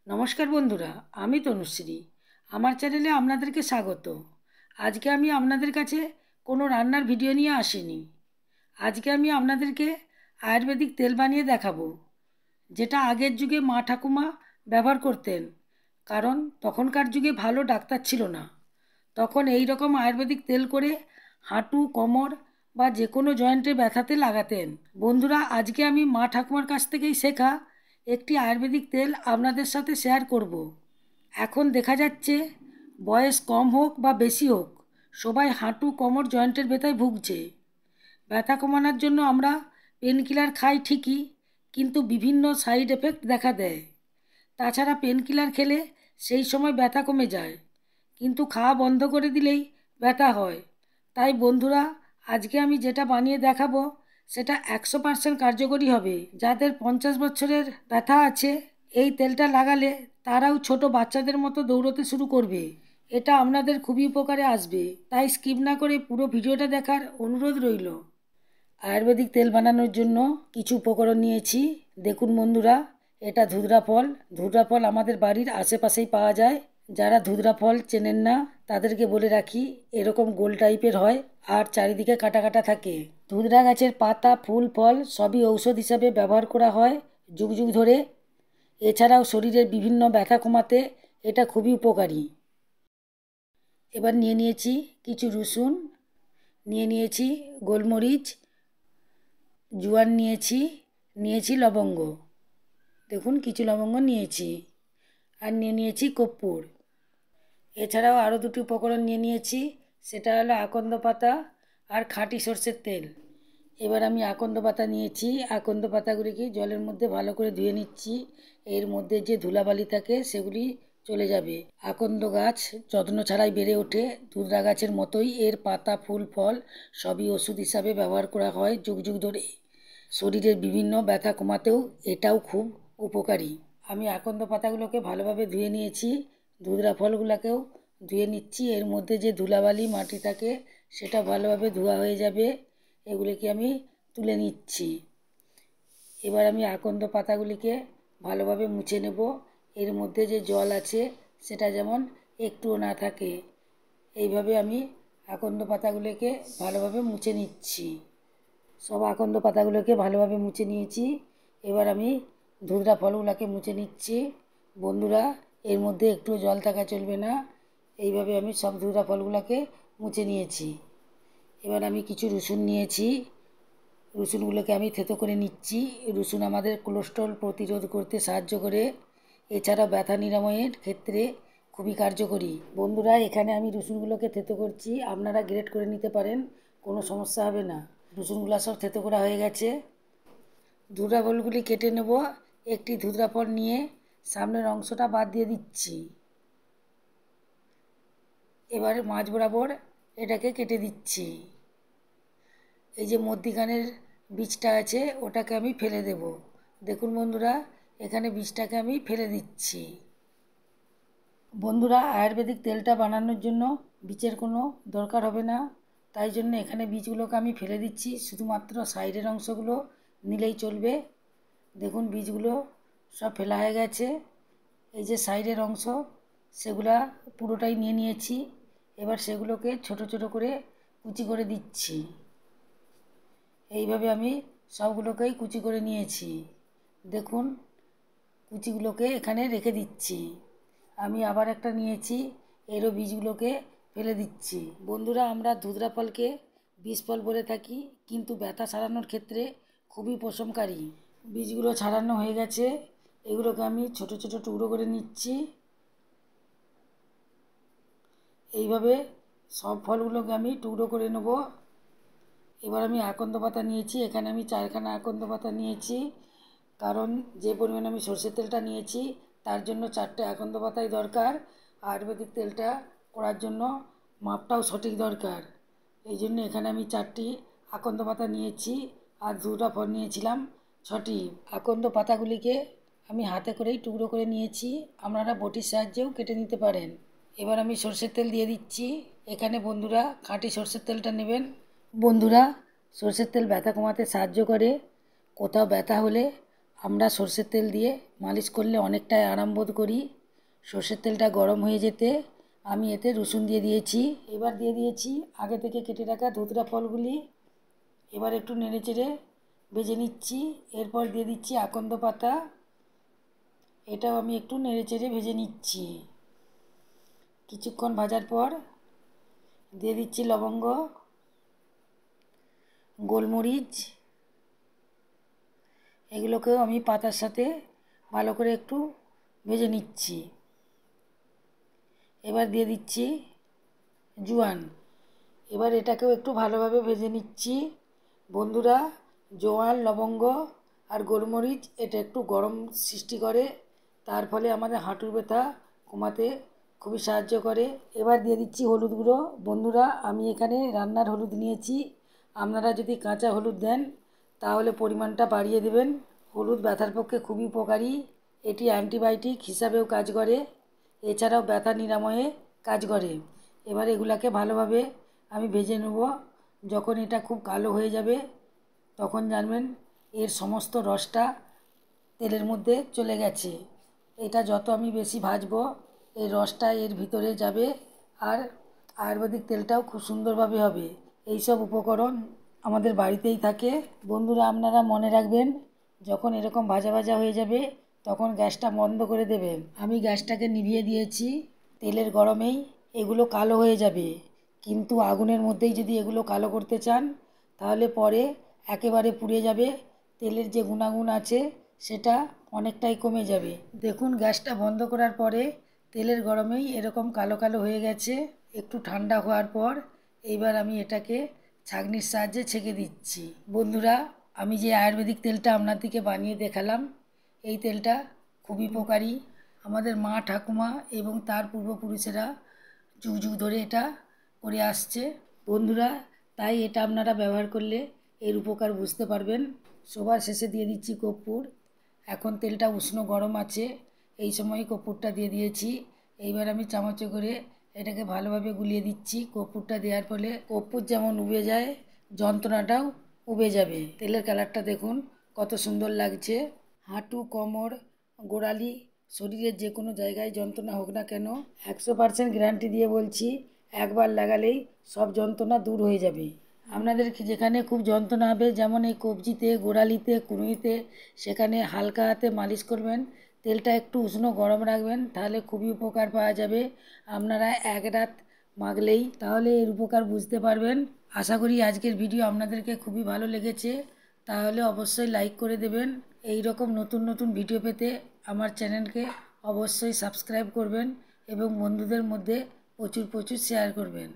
নমস্কার বন্ধুরা, আমি তনুশ্রী। আমার চ্যানেলে আপনাদেরকে স্বাগত। আজকে আমি আপনাদের কাছে কোনো রান্নার ভিডিও নিয়ে আসিনি। আজকে আমি আপনাদেরকে আয়ুর্বেদিক তেল বানিয়ে দেখাবো, যেটা আগের যুগে মা ঠাকুমা ব্যবহার করতেন। কারণ তখনকার যুগে ভালো ডাক্তার ছিল না। তখন এই রকম আয়ুর্বেদিক তেল করে হাঁটু, কোমর বা যে কোনো জয়েন্টে ব্যথাতে লাগাতেন। বন্ধুরা, আজকে আমি মা ঠাকুমার কাছ থেকেই শেখা একটি আয়ুর্বেদিক তেল আপনাদের সাথে শেয়ার করব। এখন দেখা যাচ্ছে বয়স কম হোক বা বেশি হোক, সবাই হাঁটু, কোমর, জয়েন্টের ব্যথায় ভুগছে। ব্যথা কমানোর জন্য আমরা পেন কিলার খাই ঠিকই, কিন্তু বিভিন্ন সাইড এফেক্ট দেখা দেয়। তাছাড়া পেন কিলার খেলে সেই সময় ব্যথা কমে যায়, কিন্তু খাওয়া বন্ধ করে দিলেই ব্যথা হয়। তাই বন্ধুরা, আজকে আমি যেটা বানিয়ে দেখাবো সেটা 100% কার্যকরী হবে। যাদের 50 বছরের ব্যথা আছে, এই তেলটা লাগালে তারাও ছোট বাচ্চাদের মতো দৌড়তে শুরু করবে। এটা আপনাদের খুবই উপকারে আসবে, তাই স্কিপ না করে পুরো ভিডিওটা দেখার অনুরোধ রইল। আয়ুর্বেদিক তেল বানানোর জন্য কিছু উপকরণ নিয়েছি। দেখুন বন্ধুরা, এটা ধুতরা ফল। ধুতরা ফল আমাদের বাড়ির আশেপাশেই পাওয়া যায়। যারা ধুতরা ফল চেনেন না তাদেরকে বলে রাখি, এরকম গোল টাইপের হয় আর চারিদিকে কাটা কাটা থাকে। ধুতরা গাছের পাতা, ফুল, ফল সবই ঔষধ হিসাবে ব্যবহার করা হয় যুগ যুগ ধরে। এছাড়াও শরীরের বিভিন্ন ব্যথা কমাতে এটা খুবই উপকারী। এবার নিয়ে নিয়েছি কিছু রসুন, নিয়ে নিয়েছি গোলমরিচ, জোয়ান নিয়েছি লবঙ্গ। দেখুন কিছু লবঙ্গ নিয়েছি, আর নিয়ে নিয়েছি কর্পূর। এছাড়াও আরও দুটি উপকরণ নিয়ে নিয়েছি, সেটা হলো আকন্দ পাতা আর খাঁটি সর্ষের তেল। এবার আমি আকন্দ পাতা নিয়েছি। আকন্দ পাতাগুলিকে জলের মধ্যে ভালো করে ধুয়ে নিচ্ছি। এর মধ্যে যে ধুলাবালি থাকে সেগুলি চলে যাবে। আকন্দ গাছ যত্ন ছাড়াই বেড়ে ওঠে। ধুতরা গাছের মতোই এর পাতা, ফুল, ফল সবই ওষুধ হিসাবে ব্যবহার করা হয় যুগ যুগ ধরে। শরীরের বিভিন্ন ব্যথা কমাতেও এটাও খুব উপকারী। আমি আকন্দ পাতাগুলোকে ভালোভাবে ধুয়ে নিয়েছি। ধুতরা ফলগুলোকেও ধুয়ে নিচ্ছি। এর মধ্যে যে ধুলাবালি মাটি থাকে সেটা ভালোভাবে ধোয়া হয়ে যাবে। এগুলিকে আমি তুলে নিচ্ছি। এবার আমি আকন্দ পাতাগুলিকে ভালোভাবে মুছে নেব। এর মধ্যে যে জল আছে সেটা যেমন একটুও না থাকে। এইভাবে আমি আকন্দ পাতাগুলিকে ভালোভাবে মুছে নিচ্ছি। সব আকন্দ পাতাগুলোকে ভালোভাবে মুছে নিয়েছি। এবার আমি ধুতরা ফলগুলোকে মুছে নিচ্ছি। বন্ধুরা, এর মধ্যে একটুও জল থাকা চলবে না। এইভাবে আমি সব ধুতরা ফলগুলোকে মুছে নিয়েছি। এবার আমি কিছু রসুন নিয়েছি। রসুনগুলোকে আমি থেতো করে নিচ্ছি। রসুন আমাদের কোলেস্টেরল প্রতিরোধ করতে সাহায্য করে। এছাড়া ব্যথা নিরাময়ের ক্ষেত্রে খুবই কার্যকরী। বন্ধুরা, এখানে আমি রসুনগুলোকে থেতো করছি, আপনারা গ্রেট করে নিতে পারেন, কোনো সমস্যা হবে না। রসুনগুলো সব থেতো করা হয়ে গেছে। ধুতরা ফলগুলি কেটে নেব। একটি ধুতরা ফল নিয়ে সামনের অংশটা বাদ দিয়ে দিচ্ছি। এবারে মাঝ বরাবর এটাকে কেটে দিচ্ছি। এই যে মধ্যিখানের বীজটা আছে ওটাকে আমি ফেলে দেব। দেখুন বন্ধুরা, এখানে বীজটাকে আমি ফেলে দিচ্ছি। বন্ধুরা, আয়ুর্বেদিক তেলটা বানানোর জন্য বীজের কোনো দরকার হবে না, তাই জন্য এখানে বীজগুলোকে আমি ফেলে দিচ্ছি। শুধুমাত্র সাইডের অংশগুলো নিলেই চলবে। দেখুন বীজগুলো সব ফেলা হয়ে গেছে। এই যে সাইডের অংশ সেগুলা পুরোটাই নিয়ে নিয়েছি। এবার সেগুলোকে ছোট ছোট করে কুচি করে দিচ্ছি। এইভাবে আমি সবগুলোকেই কুচি করে নিয়েছি। দেখুন কুচিগুলোকে এখানে রেখে দিচ্ছি। আমি আবার একটা নিয়েছি, এরও বীজগুলোকে ফেলে দিচ্ছি। বন্ধুরা, আমরা ধুতরা ফলকে বিষ ফল বলে থাকি, কিন্তু ব্যথা সারানোর ক্ষেত্রে খুবই উপশমকারী। বীজগুলো ছাড়ানো হয়ে গেছে। এগুলোকে আমি ছোট ছোট টুকরো করে নিচ্ছি। এইভাবে সব ফলগুলোকে আমি টুকরো করে নেব। এবার আমি আকন্দ পাতা নিয়েছি। এখানে আমি 4খানা আকন্দ পাতা নিয়েছি, কারণ যে পরিমাণে আমি সরষের তেলটা নিয়েছি তার জন্য 4টে আকন্দ পাতাই দরকার। আয়ুর্বেদিক তেলটা করার জন্য মাপটাও সঠিক দরকার। এই জন্য এখানে আমি 4টি আকন্দ পাতা নিয়েছি, আর ধুতরা ফল নিয়েছিলাম 6টি। আকন্দ পাতাগুলিকে আমি হাতে করেই টুকরো করে নিয়েছি, আপনারা বটির সাহায্যেও কেটে নিতে পারেন। এবার আমি সরষের তেল দিয়ে দিচ্ছি। এখানে বন্ধুরা খাঁটি সরষের তেলটা নেবেন। বন্ধুরা, সরষের তেল ব্যথা কমাতে সাহায্য করে। কোথাও ব্যথা হলে আমরা সর্ষের তেল দিয়ে মালিশ করলে অনেকটাই আরাম বোধ করি। সর্ষের তেলটা গরম হয়ে যেতে আমি এতে রসুন দিয়ে দিয়েছি। এবার দিয়ে দিয়েছি আগে থেকে কেটে রাখা ধুতরা ফলগুলি। এবার একটু নেড়েচেড়ে ভেজে নিচ্ছি। এরপর দিয়ে দিচ্ছি আকন্দ পাতা, এটাও আমি একটু নেড়েচেড়ে ভেজে নিচ্ছি। কিছুক্ষণ ভাজার পর দিয়ে দিচ্ছি লবঙ্গ, গোলমরিচ, এগুলোকেও আমি পাতার সাথে ভালো করে একটু ভেজে নিচ্ছি। এবার দিয়ে দিচ্ছি জোয়ান। এবার এটাকেও একটু ভালোভাবে ভেজে নিচ্ছি। বন্ধুরা, জোয়ান, লবঙ্গ আর গোলমরিচ এটা একটু গরম সৃষ্টি করে, তার ফলে আমাদের হাঁটুর ব্যথা কমাতে খুবই সাহায্য করে। এবার দিয়ে দিচ্ছি হলুদ গুঁড়ো। বন্ধুরা, আমি এখানে রান্নার হলুদ নিয়েছি, আপনারা যদি কাঁচা হলুদ দেন তাহলে পরিমাণটা বাড়িয়ে দেবেন। হলুদ ব্যথার পক্ষে খুবই উপকারী, এটি অ্যান্টিবায়োটিক হিসাবেও কাজ করে, এছাড়াও ব্যথা নিরাময়ে কাজ করে। এবার এগুলাকে ভালোভাবে আমি ভেজে নেব। যখন এটা খুব কালো হয়ে যাবে তখন জানবেন এর সমস্ত রসটা তেলের মধ্যে চলে গেছে। এটা যত আমি বেশি ভাজবো এই রসটা এর ভিতরে যাবে আর আয়ুর্বেদিক তেলটাও খুব সুন্দরভাবে হবে। এই সব উপকরণ আমাদের বাড়িতেই থাকে। বন্ধুরা, আপনারা মনে রাখবেন যখন এরকম ভাজা ভাজা হয়ে যাবে তখন গ্যাসটা বন্ধ করে দেবেন। আমি গ্যাসটাকে নিভিয়ে দিয়েছি। তেলের গরমেই এগুলো কালো হয়ে যাবে, কিন্তু আগুনের মধ্যেই যদি এগুলো কালো করতে চান তাহলে পরে একেবারে পুড়ে যাবে, তেলের যে গুণাগুণ আছে সেটা অনেকটাই কমে যাবে। দেখুন, গ্যাসটা বন্ধ করার পরে তেলের গরমেই এরকম কালো কালো হয়ে গেছে। একটু ঠান্ডা হওয়ার পর এইবার আমি এটাকে ছাঁকনির সাহায্যে ছেঁকে দিচ্ছি। বন্ধুরা, আমি যে আয়ুর্বেদিক তেলটা আপনাদেরকে বানিয়ে দেখালাম এই তেলটা খুবই উপকারী। আমাদের মা ঠাকুমা এবং তার পূর্বপুরুষেরা যুগ যুগ ধরে এটা করে আসছে। বন্ধুরা, তাই এটা আপনারা ব্যবহার করলে এর উপকার বুঝতে পারবেন। সবার শেষে দিয়ে দিচ্ছি কর্পূর। এখন তেলটা উষ্ণ গরম আছে, এই সময় কর্পূরটা দিয়ে দিয়েছি। এইবার আমি চামচে করে এটাকে ভালোভাবে গুলিয়ে দিচ্ছি। কর্পূরটা দেওয়ার ফলে কর্পূর যেমন উবে যায় যন্ত্রণাটাও উবে যাবে। তেলের কালারটা দেখুন কত সুন্দর লাগছে। হাঁটু, কোমর, গোড়ালি, শরীরের যে কোনো জায়গায় যন্ত্রণা হোক না কেন 100% গ্যারান্টি দিয়ে বলছি একবার লাগালেই সব যন্ত্রণা দূর হয়ে যাবে। আপনাদের যেখানে খুব যন্ত্রণা হবে, যেমন এই কবজিতে, গোড়ালিতে, কুঁড়িতে, সেখানে হালকা হাতে মালিশ করবেন। তেলটা একটু উষ্ণ গরম রাখবেন, তাহলে খুবই উপকার পাওয়া যাবে। আপনারা এক রাত মাখলেই তাহলে এর উপকার বুঝতে পারবেন। আশা করি আজকের ভিডিও আপনাদেরকে খুবই ভালো লেগেছে, তাহলে অবশ্যই লাইক করে দেবেন। এই রকম নতুন নতুন ভিডিও পেতে আমার চ্যানেলকে অবশ্যই সাবস্ক্রাইব করবেন এবং বন্ধুদের মধ্যে প্রচুর প্রচুর শেয়ার করবেন।